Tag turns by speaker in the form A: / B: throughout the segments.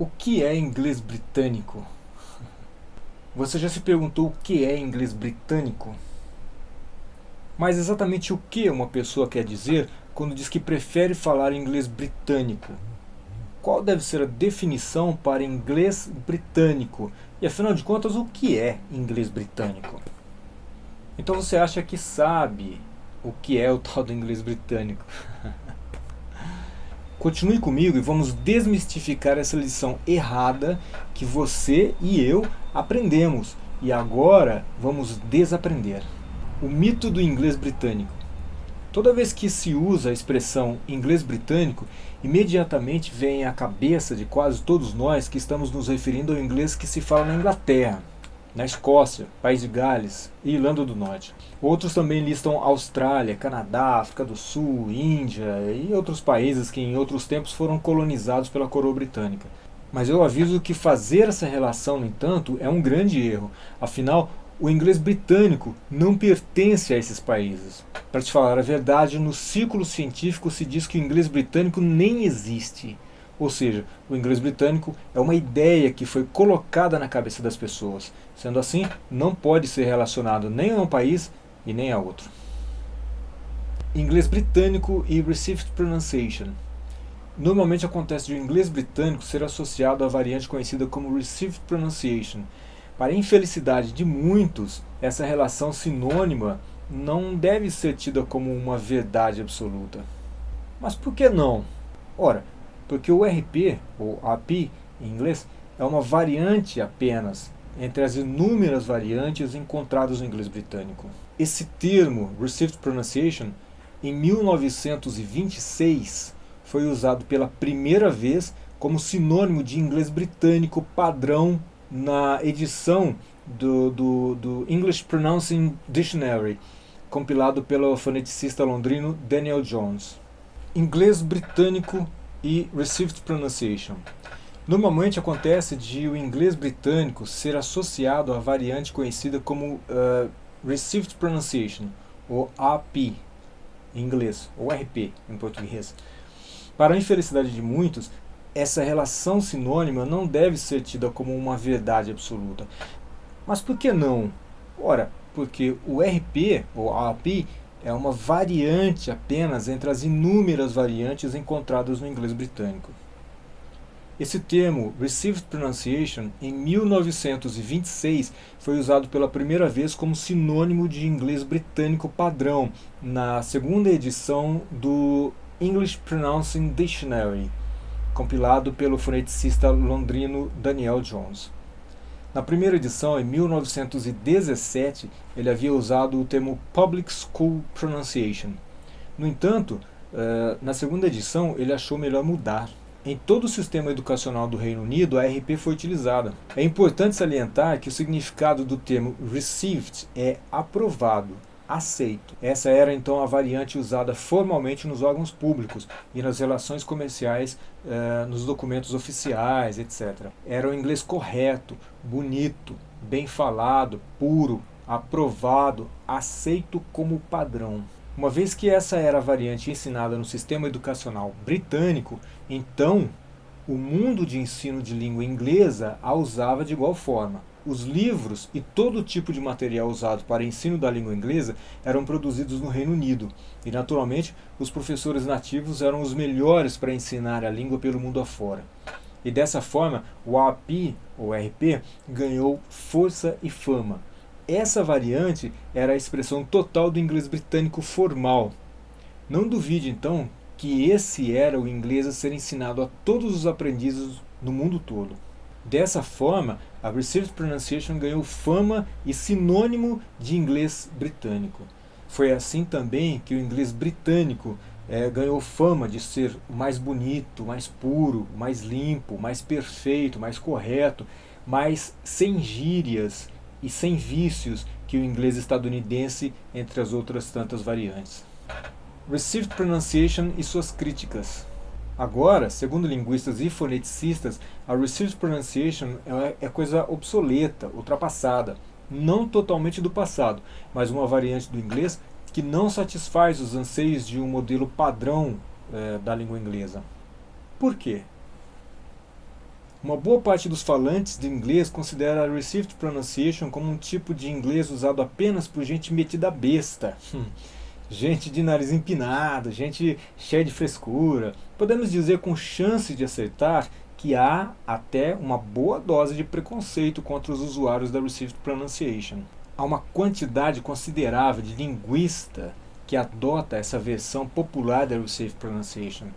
A: O que é inglês britânico? Você já se perguntou o que é inglês britânico? Mas exatamente o que uma pessoa quer dizer quando diz que prefere falar inglês britânico? Qual deve ser a definição para inglês britânico? E afinal de contas, o que é inglês britânico? Então você acha que sabe o que é o tal do inglês britânico? Continue comigo e vamos desmistificar essa lição errada que você e eu aprendemos. E agora vamos desaprender. O mito do inglês britânico. Toda vez que se usa a expressão inglês britânico, imediatamente vem à cabeça de quase todos nós que estamos nos referindo ao inglês que se fala na Inglaterra, na Escócia, País de Gales e Irlanda do Norte. Outros também listam Austrália, Canadá, África do Sul, Índia e outros países que em outros tempos foram colonizados pela coroa britânica. Mas eu aviso que fazer essa relação, no entanto, é um grande erro. Afinal, o inglês britânico não pertence a esses países. Para te falar a verdade, no círculo científico se diz que o inglês britânico nem existe. Ou seja, o inglês britânico é uma ideia que foi colocada na cabeça das pessoas. Sendo assim, não pode ser relacionado nem a um país e nem a outro. Inglês britânico e Received Pronunciation. Normalmente acontece de o inglês britânico ser associado à variante conhecida como Received Pronunciation. Para a infelicidade de muitos, essa relação sinônima não deve ser tida como uma verdade absoluta. Mas por que não? Ora, porque o RP, ou AP em inglês, é uma variante apenas entre as inúmeras variantes encontradas no inglês britânico. Esse termo, Received Pronunciation, em 1926 foi usado pela primeira vez como sinônimo de inglês britânico padrão na edição do English Pronouncing Dictionary, compilado pelo foneticista londrino Daniel Jones. Inglês britânico e Received Pronunciation. Normalmente acontece de o inglês britânico ser associado à variante conhecida como Received Pronunciation, ou AP em inglês, ou RP em português. Para a infelicidade de muitos, essa relação sinônima não deve ser tida como uma verdade absoluta. Mas por que não? Ora, porque o RP, ou AP, é uma variante apenas entre as inúmeras variantes encontradas no inglês britânico. Esse termo, Received Pronunciation, em 1926 foi usado pela primeira vez como sinônimo de inglês britânico padrão, na segunda edição do English Pronouncing Dictionary, compilado pelo foneticista londrino Daniel Jones. Na primeira edição, em 1917, ele havia usado o termo Public School Pronunciation. No entanto, na segunda edição, ele achou melhor mudar. Em todo o sistema educacional do Reino Unido, a RP foi utilizada. É importante salientar que o significado do termo received é aprovado, aceito. Essa era então a variante usada formalmente nos órgãos públicos e nas relações comerciais, nos documentos oficiais, etc. Era o inglês correto, bonito, bem falado, puro, aprovado, aceito como padrão. Uma vez que essa era a variante ensinada no sistema educacional britânico, então o mundo de ensino de língua inglesa a usava de igual forma. Os livros e todo tipo de material usado para ensino da língua inglesa eram produzidos no Reino Unido, e naturalmente os professores nativos eram os melhores para ensinar a língua pelo mundo afora. E dessa forma, o AP, ou RP, ganhou força e fama. Essa variante era a expressão total do inglês britânico formal. Não duvide, então, que esse era o inglês a ser ensinado a todos os aprendizes no mundo todo. Dessa forma, a Received Pronunciation ganhou fama e sinônimo de inglês britânico. Foi assim também que o inglês britânico ganhou fama de ser o mais bonito, mais puro, mais limpo, mais perfeito, mais correto, mais sem gírias e sem vícios que o inglês estadunidense, entre as outras tantas variantes. Received Pronunciation e suas críticas. Agora, segundo linguistas e foneticistas, a Received Pronunciation é coisa obsoleta, ultrapassada, não totalmente do passado, mas uma variante do inglês que não satisfaz os anseios de um modelo padrão da língua inglesa. Por quê? Uma boa parte dos falantes de inglês considera a Received Pronunciation como um tipo de inglês usado apenas por gente metida besta. Gente de nariz empinado, gente cheia de frescura. Podemos dizer com chance de acertar que há até uma boa dose de preconceito contra os usuários da Received Pronunciation. Há uma quantidade considerável de linguista que adota essa versão popular da Received Pronunciation.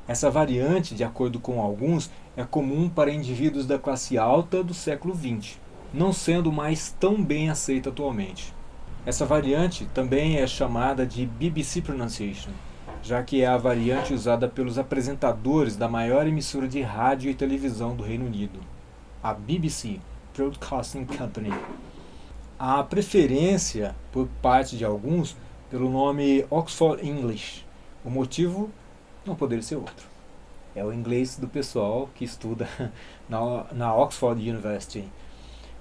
A: Essa variante, de acordo com alguns, é comum para indivíduos da classe alta do século XX, não sendo mais tão bem aceita atualmente. Essa variante também é chamada de BBC Pronunciation, já que é a variante usada pelos apresentadores da maior emissora de rádio e televisão do Reino Unido, a BBC Broadcasting Company. Há preferência por parte de alguns pelo nome Oxford English. O motivo não poderia ser outro. É o inglês do pessoal que estuda na Oxford University.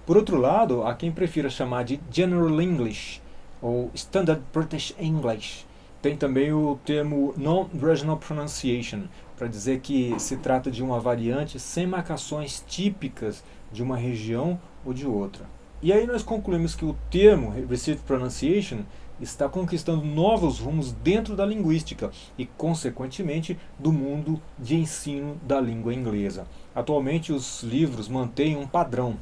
A: Por outro lado, há quem prefira chamar de General English ou Standard British English. Tem também o termo Non-Regional Pronunciation, para dizer que se trata de uma variante sem marcações típicas de uma região ou de outra. E aí nós concluímos que o termo Received Pronunciation está conquistando novos rumos dentro da linguística e, consequentemente, do mundo de ensino da língua inglesa. Atualmente, os livros mantêm um padrão,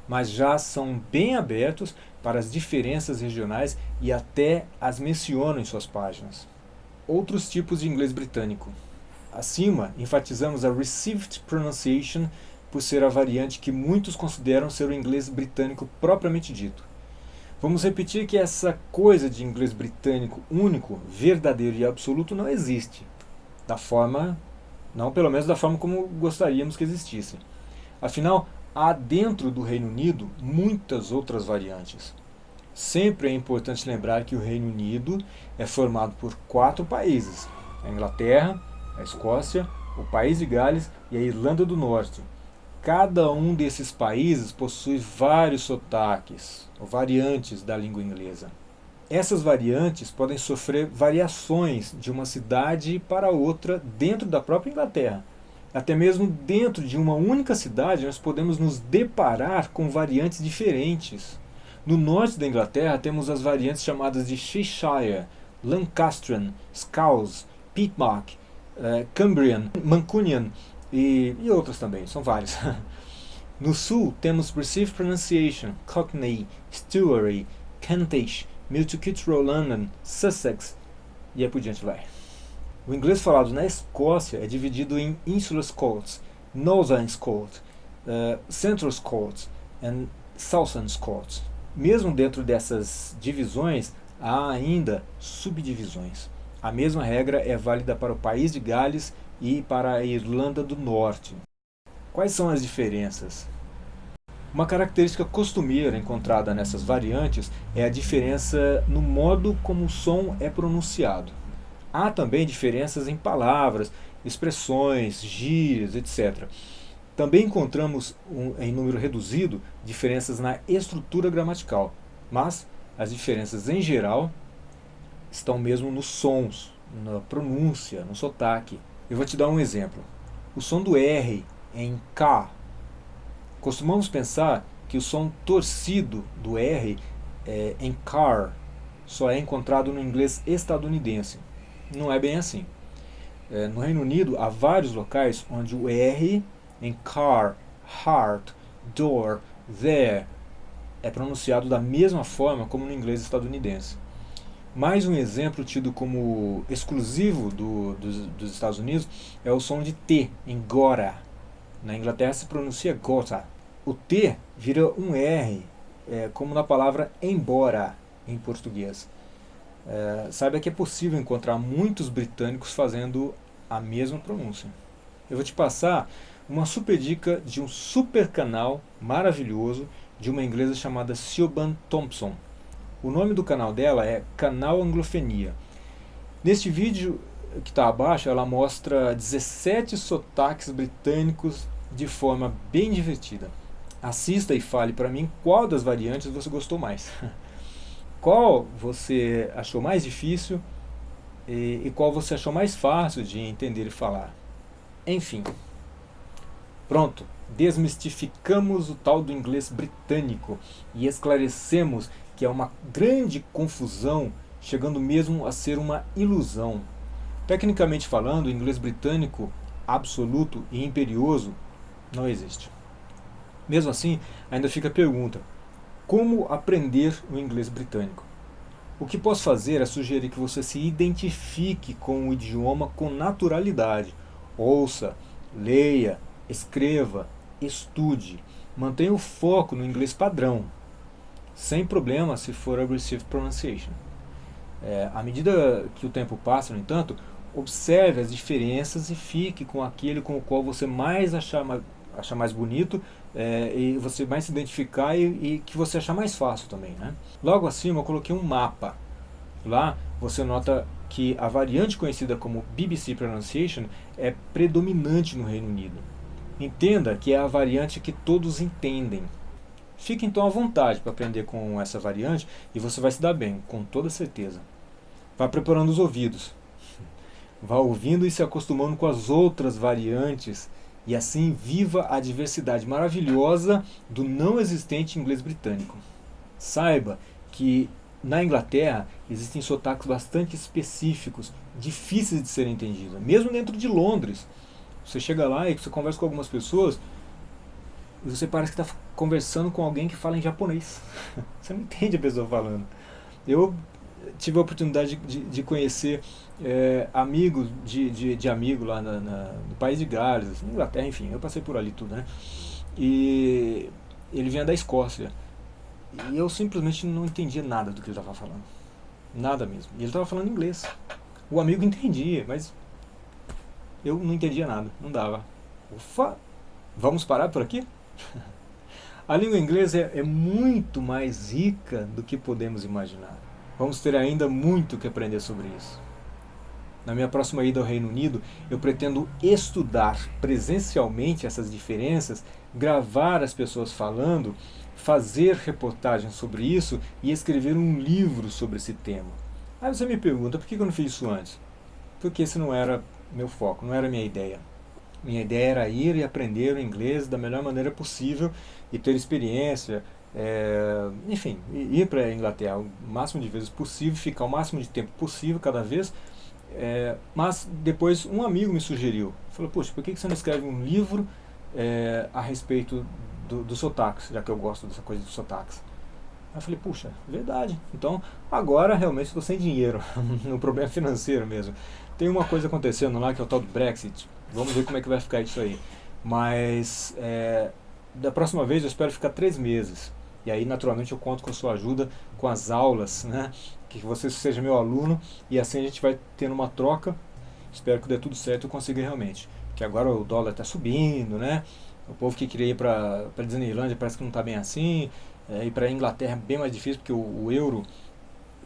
A: mas já são bem abertos para as diferenças regionais e até as mencionam em suas páginas. Outros tipos de inglês britânico. Acima, enfatizamos a Received Pronunciation por ser a variante que muitos consideram ser o inglês britânico propriamente dito. Vamos repetir que essa coisa de inglês britânico único, verdadeiro e absoluto não existe. Não pelo menos da forma como gostaríamos que existisse. Afinal, há dentro do Reino Unido muitas outras variantes. Sempre é importante lembrar que o Reino Unido é formado por 4 países: a Inglaterra, a Escócia, o País de Gales e a Irlanda do Norte. Cada um desses países possui vários sotaques, ou variantes da língua inglesa. Essas variantes podem sofrer variações de uma cidade para outra dentro da própria Inglaterra. Até mesmo dentro de uma única cidade, nós podemos nos deparar com variantes diferentes. No norte da Inglaterra, temos as variantes chamadas de Cheshire, Lancastrian, Scouse, Piedmont, Cumbrian, Mancunian e outras também, são várias. No sul, temos Received Pronunciation, Cockney, Stewart, Kentish, Multitude London, Sussex e aí por diante vai. O inglês falado na Escócia é dividido em Insular Scots, Northern Scots, Central Scots e Southern Scots. Mesmo dentro dessas divisões, há ainda subdivisões. A mesma regra é válida para o País de Gales e para a Irlanda do Norte. Quais são as diferenças? Uma característica costumeira encontrada nessas variantes é a diferença no modo como o som é pronunciado. Há também diferenças em palavras, expressões, gírias, etc. Também encontramos, em número reduzido, diferenças na estrutura gramatical, mas as diferenças em geral estão mesmo nos sons, na pronúncia, no sotaque. Eu vou te dar um exemplo. O som do R em car. Costumamos pensar que o som torcido do R em car só é encontrado no inglês estadunidense. Não é bem assim. No Reino Unido, há vários locais onde o R em car, heart, door, there é pronunciado da mesma forma como no inglês estadunidense. Mais um exemplo tido como exclusivo dos Estados Unidos é o som de T em gora. Na Inglaterra se pronuncia gota. O T vira um R, como na palavra embora em português. Saiba que é possível encontrar muitos britânicos fazendo a mesma pronúncia. Eu vou te passar uma super dica de um super canal maravilhoso de uma inglesa chamada Siobhan Thompson. O nome do canal dela é Canal Anglofenia. Neste vídeo que está abaixo, ela mostra 17 sotaques britânicos de forma bem divertida. Assista e fale para mim qual das variantes você gostou mais. Qual você achou mais difícil e qual você achou mais fácil de entender e falar. Enfim, Pronto, desmistificamos o tal do inglês britânico e esclarecemos que é uma grande confusão, chegando mesmo a ser uma ilusão. Tecnicamente falando, o inglês britânico absoluto e imperioso não existe. Mesmo assim, ainda fica a pergunta: como aprender o inglês britânico? O que posso fazer é sugerir que você se identifique com o idioma com naturalidade. Ouça, leia, escreva, estude. Mantenha o foco no inglês padrão, sem problema se for aggressive pronunciation. À medida que o tempo passa, no entanto, observe as diferenças e fique com aquele com o qual você mais achar mais bonito, e você mais se identificar e que você achar mais fácil também, né? Logo acima eu coloquei um mapa. Lá você nota que a variante conhecida como BBC Pronunciation é predominante no Reino Unido. Entenda que é a variante que todos entendem. Fique então à vontade para aprender com essa variante e você vai se dar bem, com toda certeza. Vá preparando os ouvidos. Vá ouvindo e se acostumando com as outras variantes e assim viva a diversidade maravilhosa do não existente inglês britânico. Saiba que na Inglaterra existem sotaques bastante específicos, difíceis de serem entendidos, mesmo dentro de Londres. Você chega lá e você conversa com algumas pessoas e você parece que está conversando com alguém que fala em japonês. Você não entende a pessoa falando. Eu tive a oportunidade de conhecer amigos de amigo lá no país de Gales, na Inglaterra, enfim, eu passei por ali tudo, né? E ele vinha da Escócia. E eu simplesmente não entendia nada do que ele estava falando. Nada mesmo. E ele estava falando inglês. O amigo entendia, mas eu não entendia nada. Não dava. Ufa! Vamos parar por aqui? A língua inglesa é muito mais rica do que podemos imaginar. Vamos ter ainda muito que aprender sobre isso. Na minha próxima ida ao Reino Unido, eu pretendo estudar presencialmente essas diferenças, gravar as pessoas falando, fazer reportagens sobre isso e escrever um livro sobre esse tema. Aí você me pergunta, por que eu não fiz isso antes? Porque esse não era meu foco, não era minha ideia. Minha ideia era ir e aprender o inglês da melhor maneira possível e ter experiência, enfim, ir para a Inglaterra o máximo de vezes possível, ficar o máximo de tempo possível cada vez. Mas depois um amigo me sugeriu, falou: poxa, por que você não escreve um livro a respeito dos sotaques, já que eu gosto dessa coisa dos sotaques? Aí eu falei: puxa, verdade. Então agora realmente estou sem dinheiro, no problema financeiro mesmo. Tem uma coisa acontecendo lá que é o tal do Brexit. Vamos ver como é que vai ficar isso aí. Mas da próxima vez eu espero ficar 3 meses. E aí naturalmente eu conto com a sua ajuda com as aulas, né? Que você seja meu aluno e assim a gente vai tendo uma troca. Espero que dê tudo certo e eu consiga realmente. Que agora o dólar está subindo, né? O povo que queria ir para Disneylândia parece que não está bem assim. Ir para a Inglaterra é bem mais difícil porque o euro,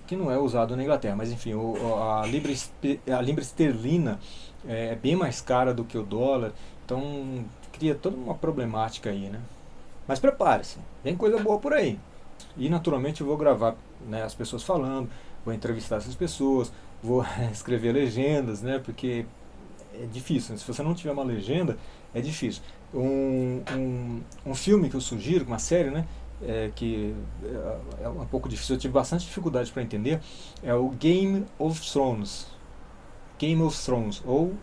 A: que não é usado na Inglaterra, mas enfim, a libra esterlina é bem mais cara do que o dólar. Então cria toda uma problemática aí, né? Mas prepare-se, vem coisa boa por aí. E naturalmente eu vou gravar, né, as pessoas falando, vou entrevistar essas pessoas, vou escrever legendas, né, porque é difícil, né? Se você não tiver uma legenda, é difícil. Um filme que eu sugiro, uma série, né, que é um pouco difícil, eu tive bastante dificuldade para entender, é o Game of Thrones. Game of Thrones, ou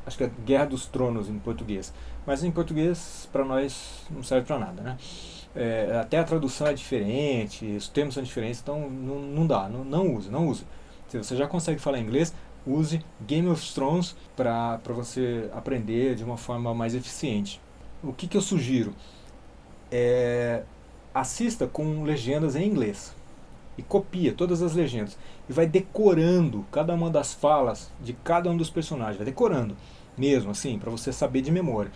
A: acho que é Guerra dos Tronos em português. Mas em português, para nós, não serve para nada, né? Até a tradução é diferente, os termos são diferentes, então não dá, não use. Se você já consegue falar inglês, use Game of Thrones para você aprender de uma forma mais eficiente. O que eu sugiro? Assista com legendas em inglês e copia todas as legendas e vai decorando cada uma das falas de cada um dos personagens, vai decorando mesmo assim, para você saber de memória.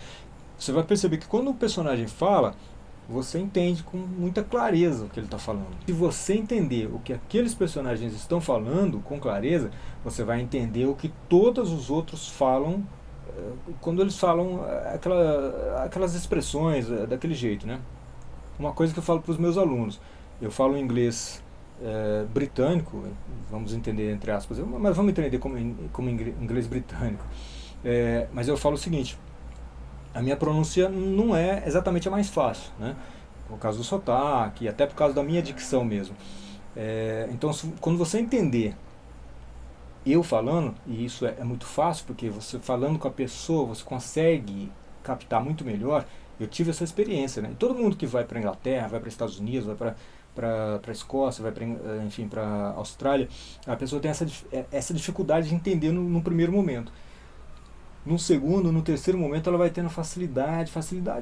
A: Você vai perceber que quando o personagem fala, você entende com muita clareza o que ele está falando. Se você entender o que aqueles personagens estão falando com clareza, você vai entender o que todos os outros falam quando eles falam aquelas expressões daquele jeito, né? Uma coisa que eu falo para os meus alunos, eu falo inglês britânico, vamos entender entre aspas, mas vamos entender como inglês britânico. Mas eu falo o seguinte: a minha pronúncia não é exatamente a mais fácil, né? Por causa do sotaque, até por causa da minha dicção mesmo. Então, quando você entender eu falando, e isso é muito fácil, porque você falando com a pessoa, você consegue captar muito melhor. Eu tive essa experiência, né? E todo mundo que vai para a Inglaterra, vai para os Estados Unidos, vai para a Escócia, vai para, enfim, para a Austrália, a pessoa tem essa dificuldade de entender no primeiro momento. No segundo, no terceiro momento, ela vai tendo facilidade,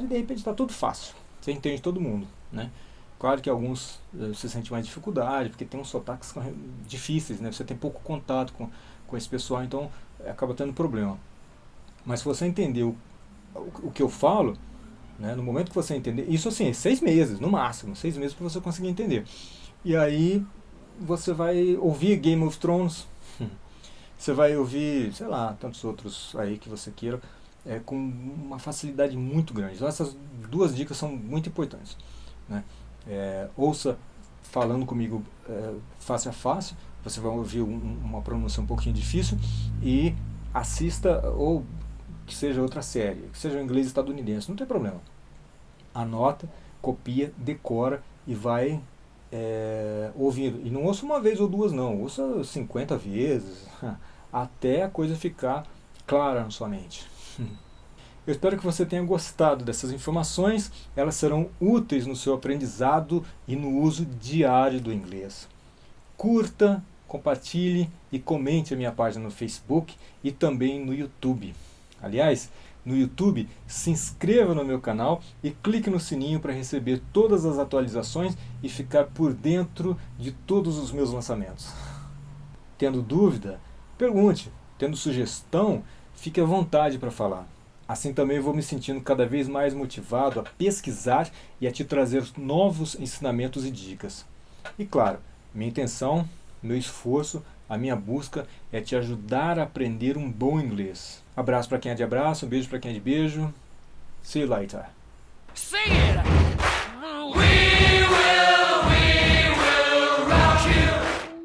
A: e de repente está tudo fácil. Você entende todo mundo, né? Claro que alguns você sente mais dificuldade, porque tem uns sotaques difíceis, né? Você tem pouco contato com esse pessoal, então acaba tendo problema. Mas se você entender o que eu falo, né, no momento que você entender, isso assim, 6 meses, no máximo, 6 meses para você conseguir entender. E aí você vai ouvir Game of Thrones, você vai ouvir, sei lá, tantos outros aí que você queira, com uma facilidade muito grande. Então essas duas dicas são muito importantes, né? Ouça falando comigo face a face, você vai ouvir uma pronúncia um pouquinho difícil, e assista, ou que seja outra série, que seja inglês estadunidense, não tem problema. Anota, copia, decora e vai ouvindo. E não ouça uma vez ou duas não, ouça 50 vezes, até a coisa ficar clara na sua mente. Eu espero que você tenha gostado dessas informações, elas serão úteis no seu aprendizado e no uso diário do inglês. Curta, compartilhe e comente a minha página no Facebook e também no YouTube. Aliás, no YouTube, se inscreva no meu canal e clique no sininho para receber todas as atualizações e ficar por dentro de todos os meus lançamentos. Tendo dúvida, pergunte. Tendo sugestão, fique à vontade para falar. Assim também vou me sentindo cada vez mais motivado a pesquisar e a te trazer novos ensinamentos e dicas. E claro, minha intenção, meu esforço, a minha busca é te ajudar a aprender um bom inglês. Abraço para quem é de abraço, um beijo para quem é de beijo. See you later. Sing it!